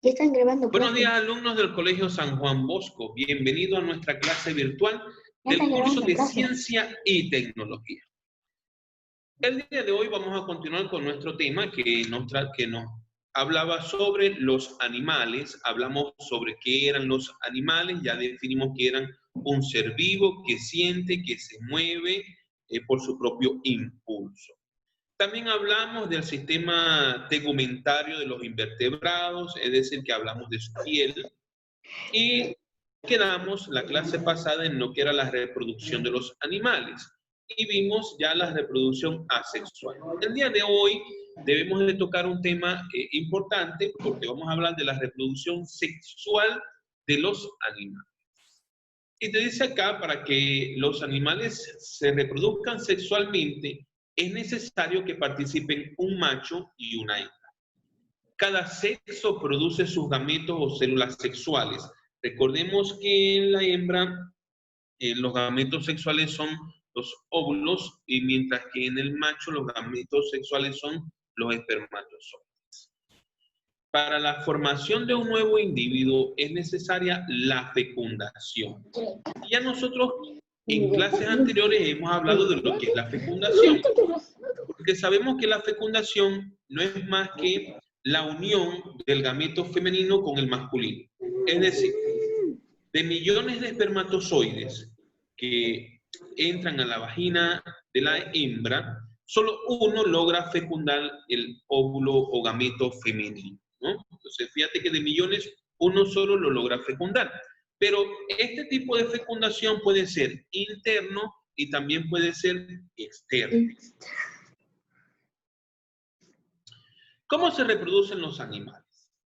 Ya están grabando, Buenos profe. días, alumnos del Colegio San Juan Bosco. Bienvenido a nuestra clase virtual Ya del están curso grabando, de profe. Ciencia y Tecnología. El día de hoy vamos a continuar con nuestro tema que nos hablaba sobre los animales. Hablamos sobre qué eran los animales, ya definimos que eran un ser vivo que siente, que se mueve por su propio impulso. También hablamos del sistema tegumentario de los invertebrados, es decir, que hablamos de su piel. Y quedamos la clase pasada en lo que era la reproducción de los animales. Y vimos ya la reproducción asexual. El día de hoy debemos de tocar un tema importante porque vamos a hablar de la reproducción sexual de los animales. Y te dice acá, para que los animales se reproduzcan sexualmente, es necesario que participen un macho y una hembra. Cada sexo produce sus gametos o células sexuales. Recordemos que en la hembra los gametos sexuales son los óvulos y mientras que en el macho los gametos sexuales son los espermatozoides. Para la formación de un nuevo individuo es necesaria la fecundación. Y ya nosotros en clases anteriores hemos hablado de lo que es la fecundación. Porque sabemos que la fecundación no es más que la unión del gameto femenino con el masculino. Es decir, de millones de espermatozoides que entran a la vagina de la hembra, solo uno logra fecundar el óvulo o gameto femenino, ¿no? Entonces, fíjate que de millones, uno solo lo logra fecundar. Pero este tipo de fecundación puede ser interno y también puede ser externo. ¿Cómo se reproducen los animales?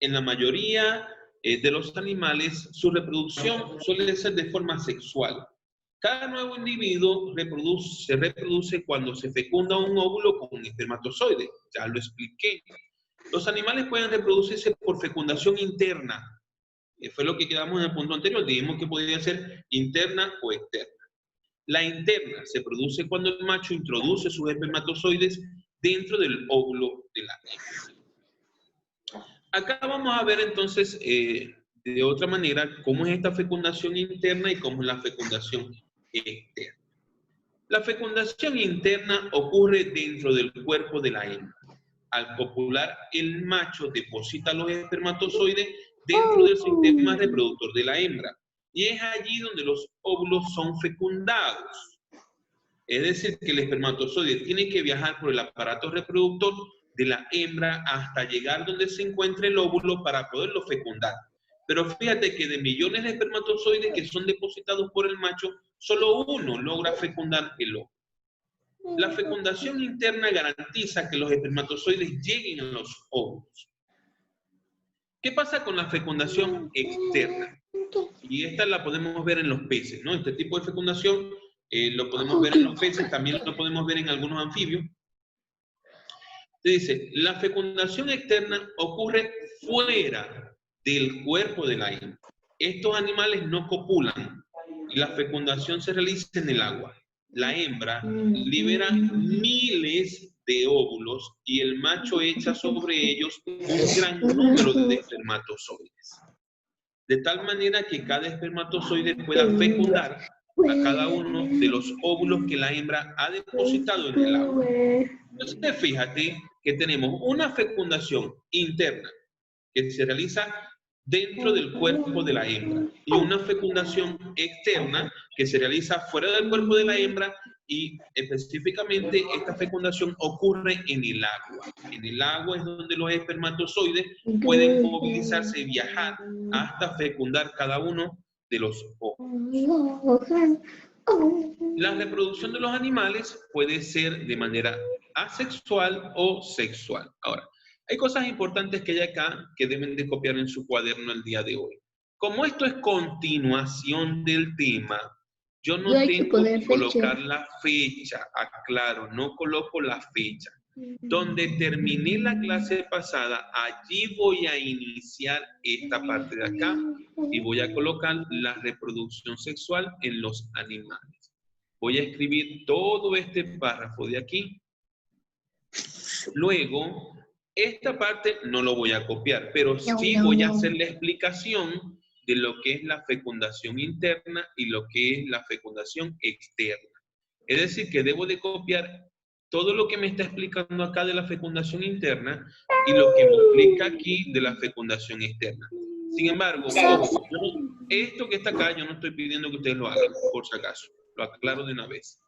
En la mayoría de los animales, su reproducción suele ser de forma sexual. Cada nuevo individuo se reproduce cuando se fecunda un óvulo con un espermatozoide. Ya lo expliqué. Los animales pueden reproducirse por fecundación interna. Fue lo que quedamos en el punto anterior. Dijimos que podía ser interna o externa. La interna se produce cuando el macho introduce sus espermatozoides dentro del óvulo de la hembra. Acá vamos a ver entonces de otra manera cómo es esta fecundación interna y cómo es la fecundación externa. La fecundación interna ocurre dentro del cuerpo de la hembra. Al copular, el macho deposita los espermatozoides dentro del sistema reproductor de la hembra. Y es allí donde los óvulos son fecundados. Es decir, que el espermatozoide tiene que viajar por el aparato reproductor de la hembra hasta llegar donde se encuentra el óvulo para poderlo fecundar. Pero fíjate que de millones de espermatozoides que son depositados por el macho, solo uno logra fecundar el óvulo. La fecundación interna garantiza que los espermatozoides lleguen a los óvulos. ¿Qué pasa con la fecundación externa? Y esta la podemos ver en los peces, ¿no? Este tipo de fecundación lo podemos ver en los peces, también lo podemos ver en algunos anfibios. Dice, la fecundación externa ocurre fuera del cuerpo de la hembra. Estos animales no copulan y la fecundación se realiza en el agua. La hembra libera miles de óvulos y el macho echa sobre ellos un gran número de espermatozoides. De tal manera que cada espermatozoide pueda fecundar a cada uno de los óvulos que la hembra ha depositado en el agua. Entonces, fíjate que tenemos una fecundación interna que se realiza dentro del cuerpo de la hembra y una fecundación externa que se realiza fuera del cuerpo de la hembra y específicamente esta fecundación ocurre en el agua. En el agua es donde los espermatozoides pueden movilizarse y viajar hasta fecundar cada uno de los óvulos. La reproducción de los animales puede ser de manera asexual o sexual. Ahora, hay cosas importantes que hay acá que deben de copiar en su cuaderno el día de hoy. Como esto es continuación del tema, yo no tengo que colocar la fecha, aclaro, no coloco la fecha. Donde terminé la clase pasada, allí voy a iniciar esta parte de acá y voy a colocar la reproducción sexual en los animales. Voy a escribir todo este párrafo de aquí. Luego Esta parte no lo voy a copiar, pero sí voy a hacer la explicación de lo que es la fecundación interna y lo que es la fecundación externa. Es decir, que debo de copiar todo lo que me está explicando acá de la fecundación interna y lo que me explica aquí de la fecundación externa. Sin embargo, ojo, esto que está acá, yo no estoy pidiendo que ustedes lo hagan, por si acaso. Lo aclaro de una vez.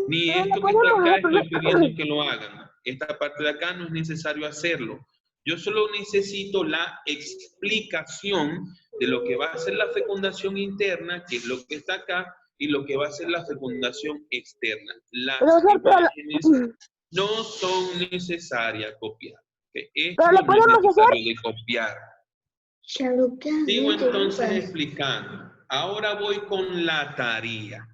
Ni esto que está acá estoy pidiendo que lo hagan. Esta parte de acá no es necesario hacerlo. Yo solo necesito la explicación de lo que va a ser la fecundación interna, que es lo que está acá, y lo que va a ser la fecundación externa. Las imágenes no son necesarias copiar. Esto no es necesario de copiar. Sigo entonces explicando. Ahora voy con la tarea.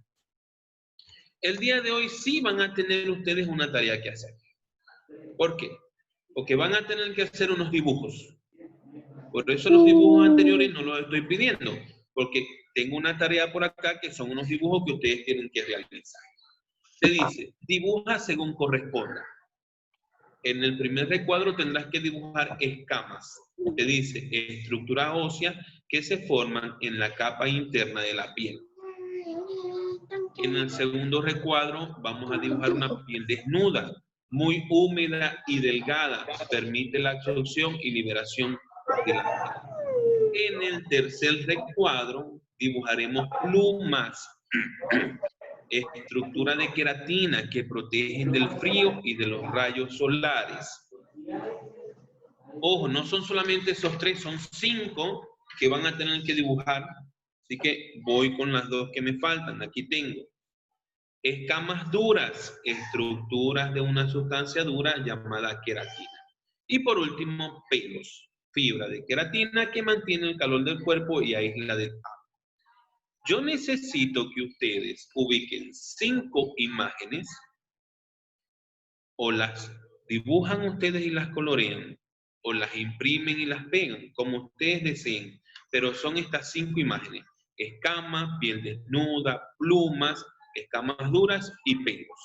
El día de hoy sí van a tener ustedes una tarea que hacer. ¿Por qué? Porque van a tener que hacer unos dibujos. Por eso los dibujos anteriores no los estoy pidiendo. Porque tengo una tarea por acá que son unos dibujos que ustedes tienen que realizar. Se dice, dibuja según corresponda. En el primer recuadro tendrás que dibujar escamas. Se dice, estructuras óseas que se forman en la capa interna de la piel. En el segundo recuadro vamos a dibujar una piel desnuda, muy húmeda y delgada. Permite la absorción y liberación de la piel. En el tercer recuadro dibujaremos plumas, estructura de queratina que protegen del frío y de los rayos solares. Ojo, no son solamente esos 3, son 5 que van a tener que dibujar. Así que voy con las 2 que me faltan. Aquí tengo escamas duras, estructuras de una sustancia dura llamada queratina. Y por último, pelos, fibra de queratina que mantiene el calor del cuerpo y aísla del agua. Yo necesito que ustedes ubiquen 5 imágenes o las dibujan ustedes y las colorean o las imprimen y las pegan, como ustedes deseen, pero son estas 5 imágenes: escamas, piel desnuda, plumas, escamas duras y pelos.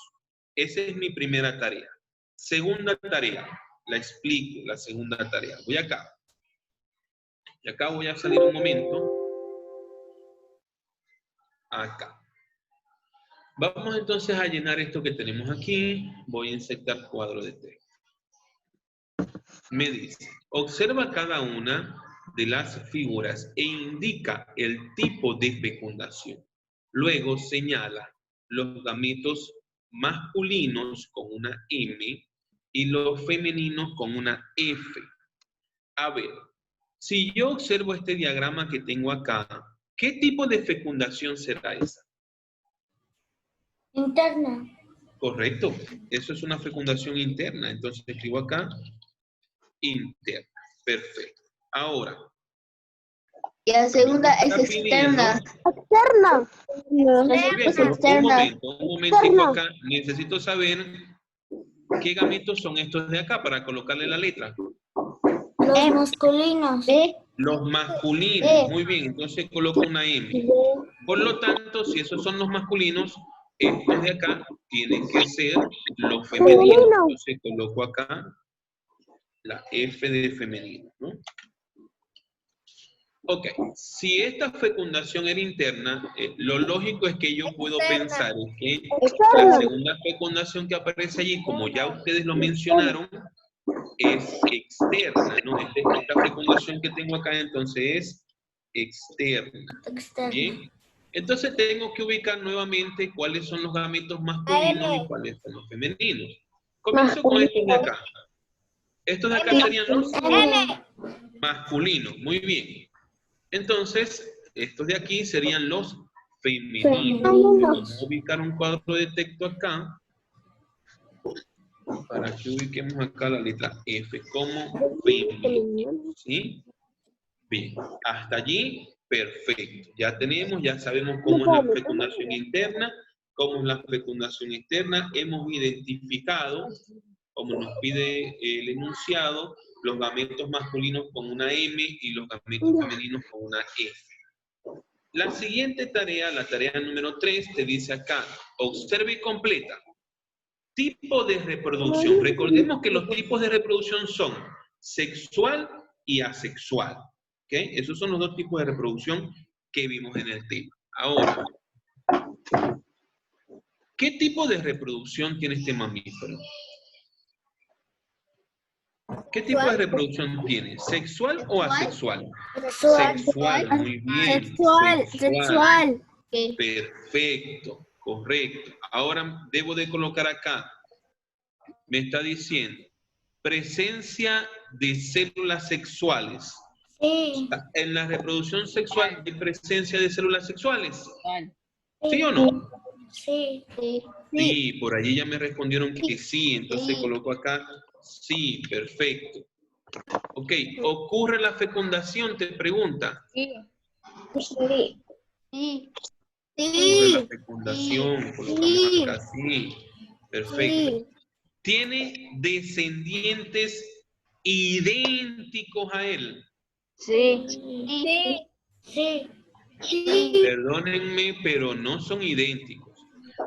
Esa es mi primera tarea. Segunda tarea, la explico, la segunda tarea. Voy acá. Y acá voy a salir un momento. Acá. Vamos entonces a llenar esto que tenemos aquí. Voy a insertar cuadro de texto. Me dice, observa cada una de las figuras e indica el tipo de fecundación. Luego señala los gametos masculinos con una M y los femeninos con una F. A ver, si yo observo este diagrama que tengo acá, ¿qué tipo de fecundación será esa? Interna. Correcto, eso es una fecundación interna. Entonces escribo acá, interna. Perfecto. Ahora. Y la segunda es externa. Externa. Un momentico acá. Necesito saber qué gametos son estos de acá para colocarle la letra. Los masculinos. Los masculinos. Muy bien, entonces coloco una M. Por lo tanto, si esos son los masculinos, estos de acá tienen que ser los femeninos. Entonces coloco acá la F de femenino, ¿no? Ok, si esta fecundación era interna, lo lógico es que yo puedo pensar que la segunda fecundación que aparece allí, como ya ustedes lo mencionaron, es externa, ¿no? Esta fecundación que tengo acá entonces es externa. Bien. Entonces tengo que ubicar nuevamente cuáles son los gametos masculinos y cuáles son los femeninos. Comienzo con estos de acá. Estos de acá serían los masculinos. Muy bien. Entonces, estos de aquí serían los femeninos. Vamos a ubicar un cuadro de texto acá para que ubiquemos acá la letra F como femenino. ¿Sí? Bien. Hasta allí, perfecto. Ya sabemos cómo es la fecundación interna, cómo es la fecundación externa. Hemos identificado, como nos pide el enunciado, los gametos masculinos con una M y los gametos femeninos con una F. La siguiente tarea, la tarea número 3, te dice acá, observe y completa. Tipo de reproducción. Recordemos que los tipos de reproducción son sexual y asexual. ¿Okay? Esos son los dos tipos de reproducción que vimos en el tema. Ahora, ¿qué tipo de reproducción tiene este mamífero? ¿Qué tipo de reproducción tiene? ¿Sexual o asexual? Sexual, muy bien. Sexual. Perfecto, correcto. Ahora debo de colocar acá, me está diciendo, presencia de células sexuales. Sí. En la reproducción sexual hay presencia de células sexuales. ¿Sí o no? Sí. Sí, por allí ya me respondieron que sí, entonces coloco acá, sí, perfecto. Ok, ¿ocurre la fecundación? Te pregunta. Sí. Ocurre la fecundación, colocamos acá, sí, perfecto. ¿Tiene descendientes idénticos a él? Sí. Perdónenme, pero no son idénticos.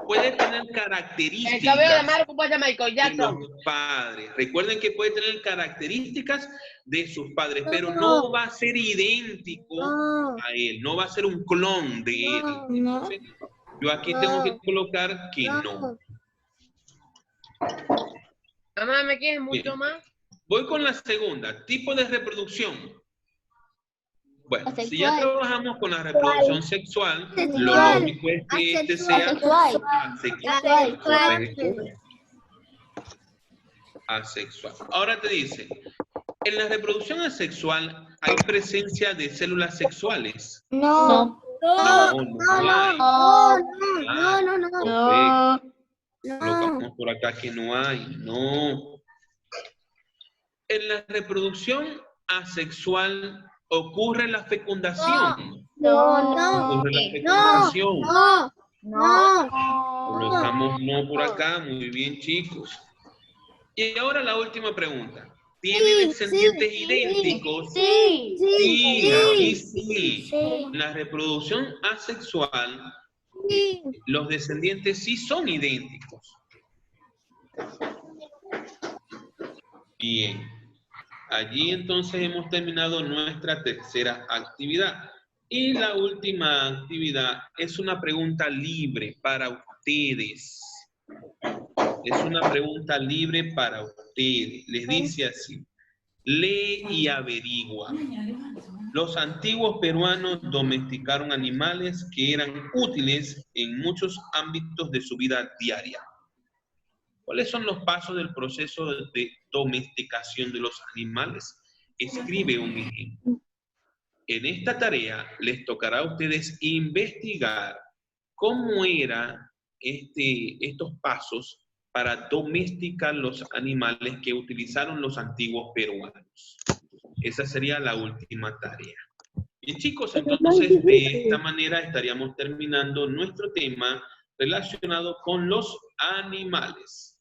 Puede tener características El cabello de Marco pues de Michael de Jackson. los padres. Recuerden que puede tener características de sus padres, pero no va a ser idéntico a él. No va a ser un clon de él. Entonces, yo aquí tengo que colocar que no. Mamá, ¿me quieres mucho Bien. más? Voy con la segunda. Tipo de reproducción. Bueno, Asexual. si ya trabajamos con la reproducción sexual, lo Asexual. lógico es que este sea Asexual. asexual. Correcto. Asexual. Ahora te dice, en la reproducción asexual hay presencia de células sexuales. No. No hay. No. Correcto. Colocamos por acá que no hay. No. En la reproducción asexual ocurre la fecundación. Ocurre la fecundación. Colocamos no por acá. Muy bien, chicos. Y ahora la última pregunta. ¿Tiene descendientes idénticos? Sí, aquí sí. La reproducción asexual, los descendientes sí son idénticos. Bien. Allí entonces hemos terminado nuestra tercera actividad. Y la última actividad es una pregunta libre para ustedes. Es una pregunta libre para ustedes. Les dice así. Lee y averigua. Los antiguos peruanos domesticaron animales que eran útiles en muchos ámbitos de su vida diaria. ¿Cuáles son los pasos del proceso de domesticación de los animales? Escribe un ejemplo. En esta tarea les tocará a ustedes investigar cómo eran estos pasos para domesticar los animales que utilizaron los antiguos peruanos. Esa sería la última tarea. Bien, chicos, entonces de esta manera estaríamos terminando nuestro tema relacionado con los animales.